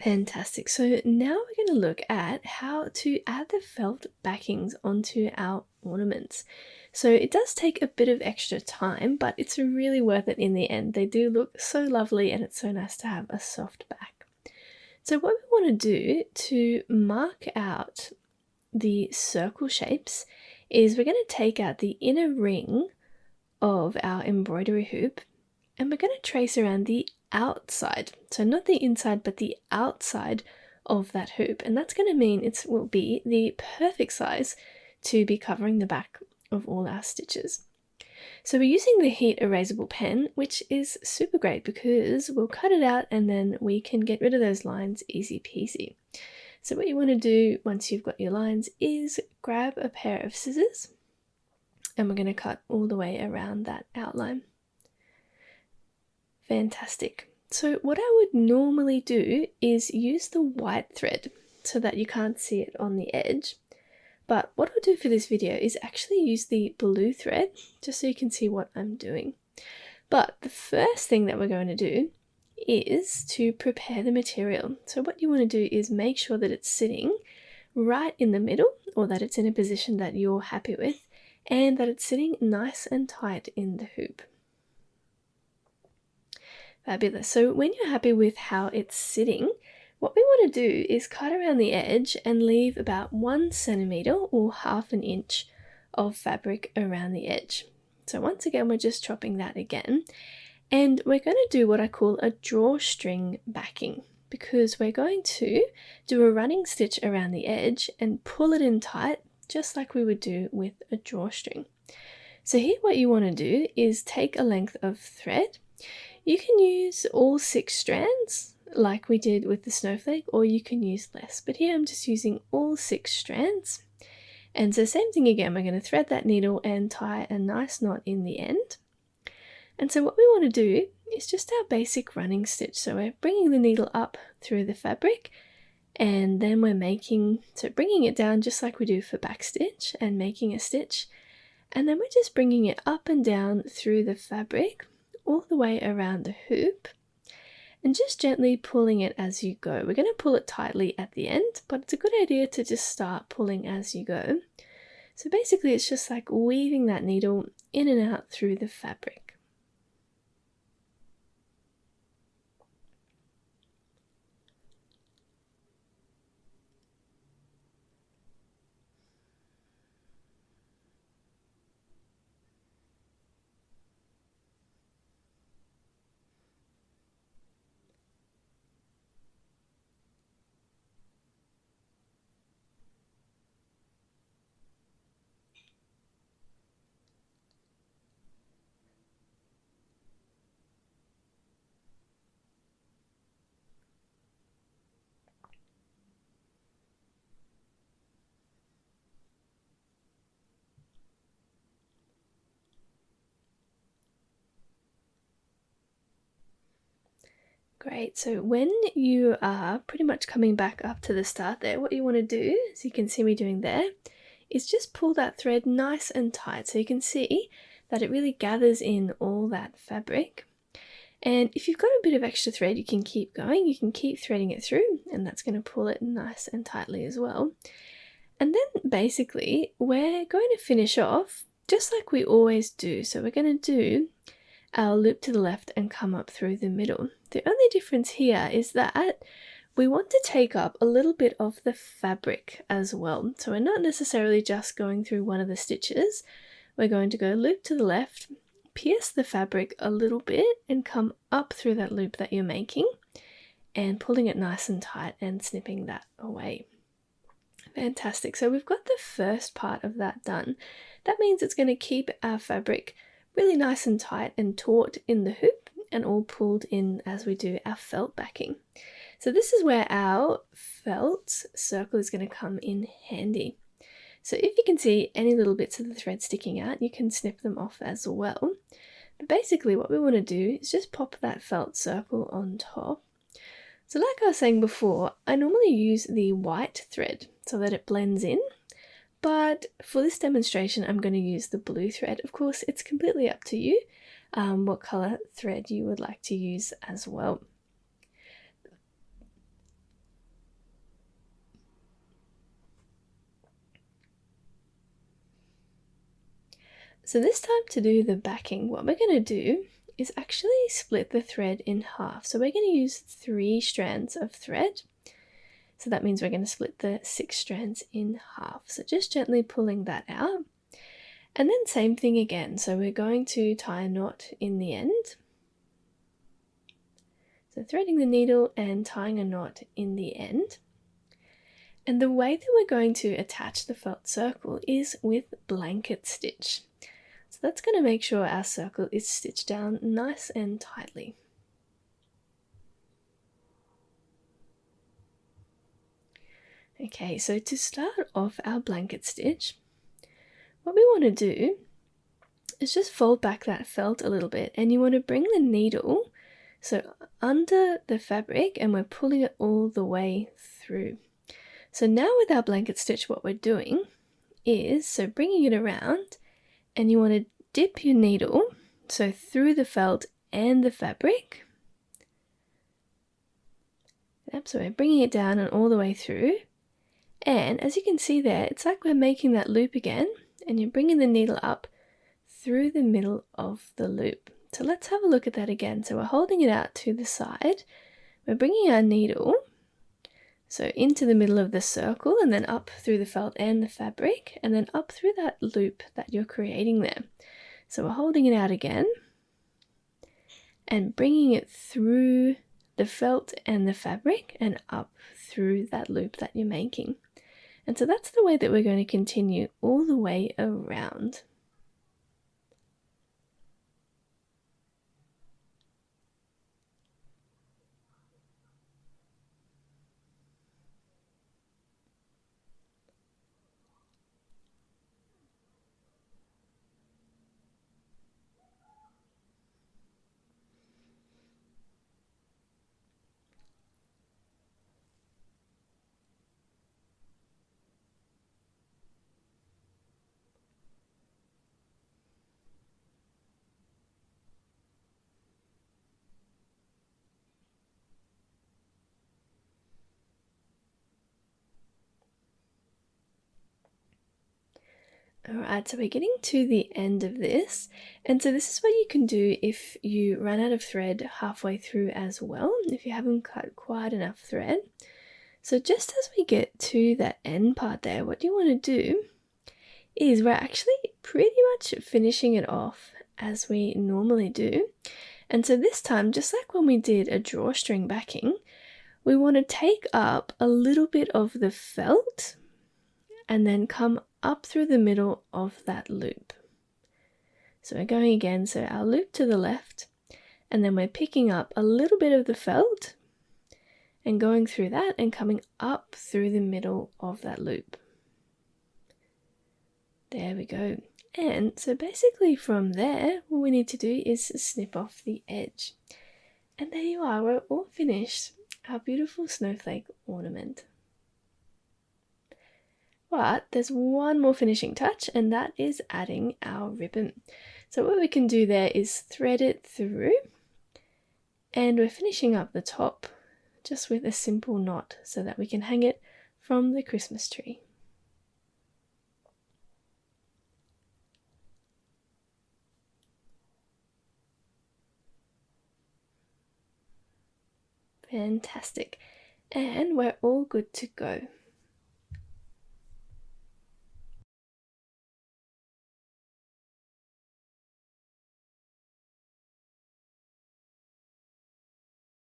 Fantastic. So now we're going to look at how to add the felt backings onto our ornaments. So it does take a bit of extra time, but it's really worth it in the end. They do look so lovely and it's so nice to have a soft back. So what we want to do to mark out the circle shapes is we're going to take out the inner ring of our embroidery hoop and we're going to trace around the outside, so not the inside but the outside of that hoop, and that's going to mean it will be the perfect size to be covering the back of all our stitches. So we're using the heat erasable pen, which is super great because we'll cut it out and then we can get rid of those lines easy peasy. So what you want to do once you've got your lines is grab a pair of scissors and we're going to cut all the way around that outline. Fantastic. So what I would normally do is use the white thread so that you can't see it on the edge. But what I'll do for this video is actually use the blue thread just so you can see what I'm doing. But the first thing that we're going to do is to prepare the material. So what you want to do is make sure that it's sitting right in the middle, or that it's in a position that you're happy with, and that it's sitting nice and tight in the hoop. Fabulous. So when you're happy with how it's sitting, what we want to do is cut around the edge and leave about 1 centimeter or ½ an inch of fabric around the edge. So once again, we're just chopping that again. And we're going to do what I call a drawstring backing, because we're going to do a running stitch around the edge and pull it in tight, just like we would do with a drawstring. So here what you want to do is take a length of thread. You can use all 6 strands like we did with the snowflake, or you can use less, but here I'm just using all 6 strands. And so same thing again, we're going to thread that needle and tie a nice knot in the end. And so what we want to do is just our basic running stitch. So we're bringing the needle up through the fabric, and then we're bringing it down just like we do for back stitch and making a stitch. And then we're just bringing it up and down through the fabric all the way around the hoop and just gently pulling it as you go. We're going to pull it tightly at the end, but it's a good idea to just start pulling as you go. So basically it's just like weaving that needle in and out through the fabric. Great, so when you are pretty much coming back up to the start there, what you want to do, as you can see me doing there, is just pull that thread nice and tight so you can see that it really gathers in all that fabric. And if you've got a bit of extra thread, you can keep going, you can keep threading it through, and that's going to pull it nice and tightly as well. And then basically we're going to finish off just like we always do. So we're going to do our loop to the left and come up through the middle. The only difference here is that we want to take up a little bit of the fabric as well. So we're not necessarily just going through one of the stitches. We're going to go loop to the left, pierce the fabric a little bit and come up through that loop that you're making and pulling it nice and tight and snipping that away. Fantastic. So we've got the first part of that done. That means it's going to keep our fabric really nice and tight and taut in the hoop and all pulled in as we do our felt backing. So this is where our felt circle is going to come in handy. So if you can see any little bits of the thread sticking out, you can snip them off as well. But basically what we want to do is just pop that felt circle on top. So like I was saying before, I normally use the white thread so that it blends in. But for this demonstration, I'm going to use the blue thread. Of course, it's completely up to you what color thread you would like to use as well. So this time to do the backing, what we're going to do is actually split the thread in half. So we're going to use 3 strands of thread. So that means we're going to split the 6 strands in half. So just gently pulling that out. And then same thing again. So we're going to tie a knot in the end. So threading the needle and tying a knot in the end. And the way that we're going to attach the felt circle is with blanket stitch. So that's going to make sure our circle is stitched down nice and tightly. Okay, so to start off our blanket stitch, what we want to do is just fold back that felt a little bit, and you want to bring the needle under the fabric, and we're pulling it all the way through. So now with our blanket stitch, what we're doing is bringing it around, and you want to dip your needle through the felt and the fabric. Yep, so we're bringing it down and all the way through, and as you can see there, it's like we're making that loop again, and you're bringing the needle up through the middle of the loop. So let's have a look at that again. So we're holding it out to the side, we're bringing our needle into the middle of the circle, and then up through the felt and the fabric, and then up through that loop that you're creating there. So we're holding it out again and bringing it through the felt and the fabric and up through that loop that you're making. And so that's the way that we're going to continue all the way around. Alright, so we're getting to the end of this, and so this is what you can do if you run out of thread halfway through as well, if you haven't cut quite enough thread. So just as we get to that end part there, what you want to do is we're actually pretty much finishing it off as we normally do. And so this time, just like when we did a drawstring backing, we want to take up a little bit of the felt and then come up through the middle of that loop. So we're going again, so our loop to the left, and then we're picking up a little bit of the felt and going through that and coming up through the middle of that loop. There we go. And so basically from there, what we need to do is snip off the edge. And there you are, we're all finished. Our beautiful snowflake ornament. But there's one more finishing touch, and that is adding our ribbon. So what we can do there is thread it through, and we're finishing up the top just with a simple knot so that we can hang it from the Christmas tree. Fantastic. And we're all good to go.